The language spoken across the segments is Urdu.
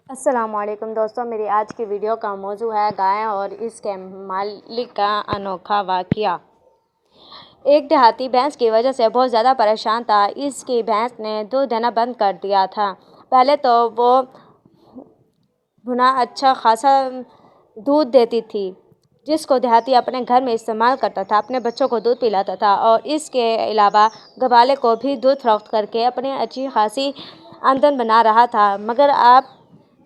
السلام علیکم دوستوں، میری آج کی ویڈیو کا موضوع ہے گائے اور اس کے مالک کا انوکھا واقعہ۔ ایک دیہاتی بھینس کی وجہ سے بہت زیادہ پریشان تھا۔ اس کی بھینس نے دودھ دینا بند کر دیا تھا۔ پہلے تو وہ بھنا اچھا خاصا دودھ دیتی تھی، جس کو دیہاتی اپنے گھر میں استعمال کرتا تھا، اپنے بچوں کو دودھ پلاتا تھا اور اس کے علاوہ گوالے کو بھی دودھ فروخت کر کے اپنی اچھی خاصی آمدن بنا رہا تھا۔ مگر اب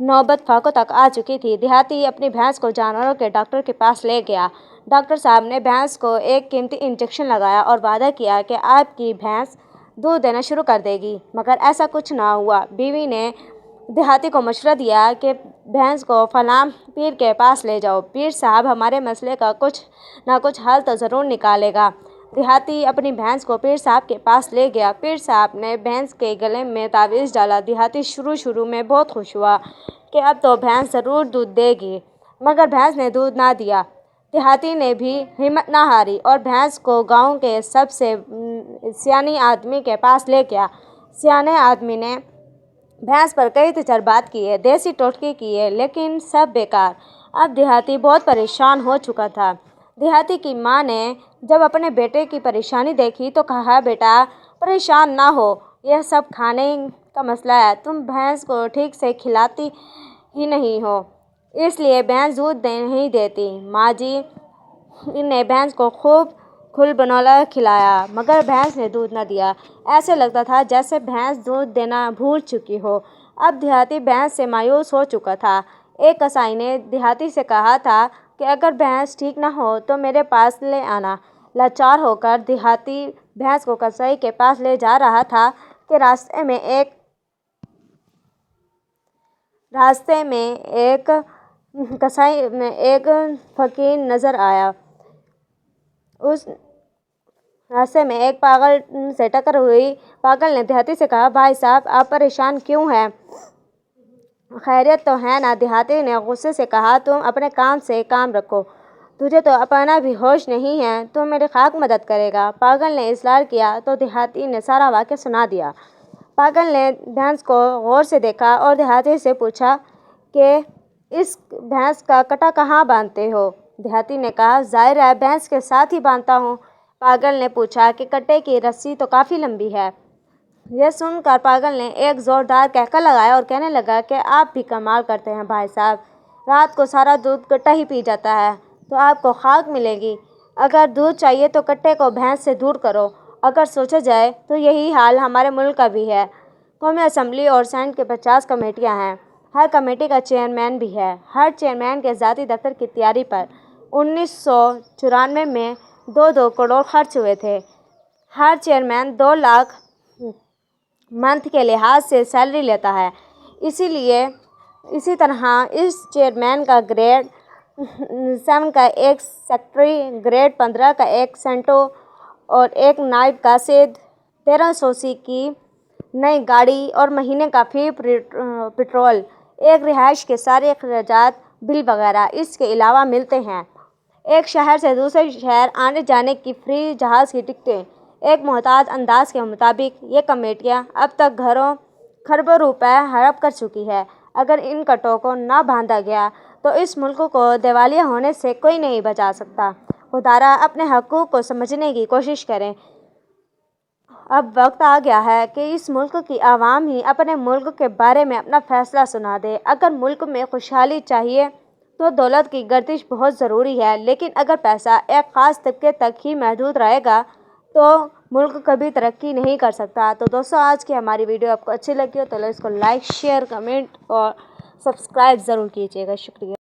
نوبت فاقوں تک آ چکی تھی۔ دیہاتی اپنی بھینس کو جانوروں کے ڈاکٹر کے پاس لے گیا۔ ڈاکٹر صاحب نے بھینس کو ایک قیمتی انجیکشن لگایا اور وعدہ کیا کہ آپ کی بھینس دودھ دینا شروع کر دے گی، مگر ایسا کچھ نہ ہوا۔ بیوی نے دیہاتی کو مشورہ دیا کہ بھینس کو فلاں پیر کے پاس لے جاؤ، پیر صاحب ہمارے مسئلے کا کچھ نہ کچھ حل تو ضرور نکالے گا۔ دیہاتی اپنی بھینس کو پیر صاحب کے پاس لے گیا۔ پیر صاحب نے بھینس کے گلے میں تعویذ ڈالا۔ دیہاتی شروع میں بہت خوش ہوا کہ اب تو بھینس ضرور دودھ دے گی، مگر بھینس نے دودھ نہ دیا۔ دیہاتی نے بھی ہمت نہ ہاری اور بھینس کو گاؤں کے سب سے سیانے آدمی کے پاس لے گیا۔ سیانے آدمی نے بھینس پر کئی تجربات کیے، دیسی ٹوٹکے کیے، لیکن سب بیکار۔ اب دیہاتی بہت پریشان ہو چکا تھا۔ دیہاتی کی ماں نے جب اپنے بیٹے کی پریشانی دیکھی تو کہا، بیٹا پریشان نہ ہو، یہ سب کھانے کا مسئلہ ہے، تم بھینس کو ٹھیک سے کھلاتی ہی نہیں ہو، اس لیے بھینس دودھ نہیں دیتی۔ ماں جی نے بھینس کو خوب کھل بنولا کھلایا، مگر بھینس نے دودھ نہ دیا۔ ایسے لگتا تھا جیسے بھینس دودھ دینا بھول چکی ہو۔ اب دیہاتی بھینس سے مایوس ہو چکا تھا۔ ایک کسائی نے دیہاتی سے کہا تھا کہ اگر بھینس ٹھیک نہ ہو تو میرے پاس لے آنا۔ لاچار ہو کر دیہاتی بھینس کو کسائی کے پاس لے جا رہا تھا کہ راستے میں ایک فقیر نظر آیا۔ راستے میں ایک پاگل سے ٹکر ہوئی۔ پاگل نے دیہاتی سے کہا، بھائی صاحب آپ پریشان کیوں ہیں؟ خیریت تو ہے نا؟ دیہاتی نے غصے سے کہا، تم اپنے کام سے کام رکھو، تجھے تو اپنا بھی ہوش نہیں ہے، تو میری خاک مدد کرے گا؟ پاگل نے اصرار کیا تو دیہاتی نے سارا واقعہ سنا دیا۔ پاگل نے بھینس کو غور سے دیکھا اور دیہاتی سے پوچھا کہ اس بھینس کا کٹا کہاں باندھتے ہو؟ دیہاتی نے کہا، ظاہر ہے بھینس کے ساتھ ہی باندھتا ہوں۔ پاگل نے پوچھا کہ کٹے کی رسی تو کافی لمبی ہے۔ یہ سن کر پاگل نے ایک زوردار کہکہ لگایا اور کہنے لگا کہ آپ بھی کمال کرتے ہیں بھائی صاحب، رات کو سارا دودھ کٹا ہی پی جاتا ہے، تو آپ کو خاک ملے گی۔ اگر دودھ چاہیے تو کٹے کو بھینس سے دور کرو۔ اگر سوچا جائے تو یہی حال ہمارے ملک کا بھی ہے۔ قومی اسمبلی اور سینٹ کی 50 کمیٹیاں ہیں، ہر کمیٹی کا چیئرمین بھی ہے۔ ہر چیئرمین کے ذاتی دفتر کی تیاری پر 1994 میں 2 کروڑ خرچ ہوئے تھے۔ ہر چیئرمین 2 لاکھ منتھ کے لحاظ سے سیلری لیتا ہے۔ اسی طرح اس چیئرمین کا گریڈ 7 کا ایک سیکرٹری، گریڈ 15 کا ایک سینٹو اور ایک نائب قاصد، 1300 سی کی نئی گاڑی اور مہینے کا فی پیٹرول، ایک رہائش کے سارے اخراجات، بل وغیرہ اس کے علاوہ ملتے ہیں۔ ایک شہر سے دوسرے شہر آنے جانے کی فری جہاز کی ٹکٹیں۔ ایک محتاط انداز کے مطابق یہ کمیٹیاں اب تک کھربوں روپے ہڑپ کر چکی ہے۔ اگر ان کٹوں کو نہ باندھا گیا تو اس ملک کو دیوالیہ ہونے سے کوئی نہیں بچا سکتا۔ خدارا اپنے حقوق کو سمجھنے کی کوشش کریں۔ اب وقت آ گیا ہے کہ اس ملک کی عوام ہی اپنے ملک کے بارے میں اپنا فیصلہ سنا دے۔ اگر ملک میں خوشحالی چاہیے تو دولت کی گردش بہت ضروری ہے، لیکن اگر پیسہ ایک خاص طبقے تک ہی محدود رہے گا تو ملک کبھی ترقی نہیں کر سکتا۔ تو دوستوں، آج کی ہماری ویڈیو آپ کو اچھی لگی ہو تو اس کو لائک، شیئر، کمنٹ اور سبسکرائب ضرور کیجیے گا۔ شکریہ۔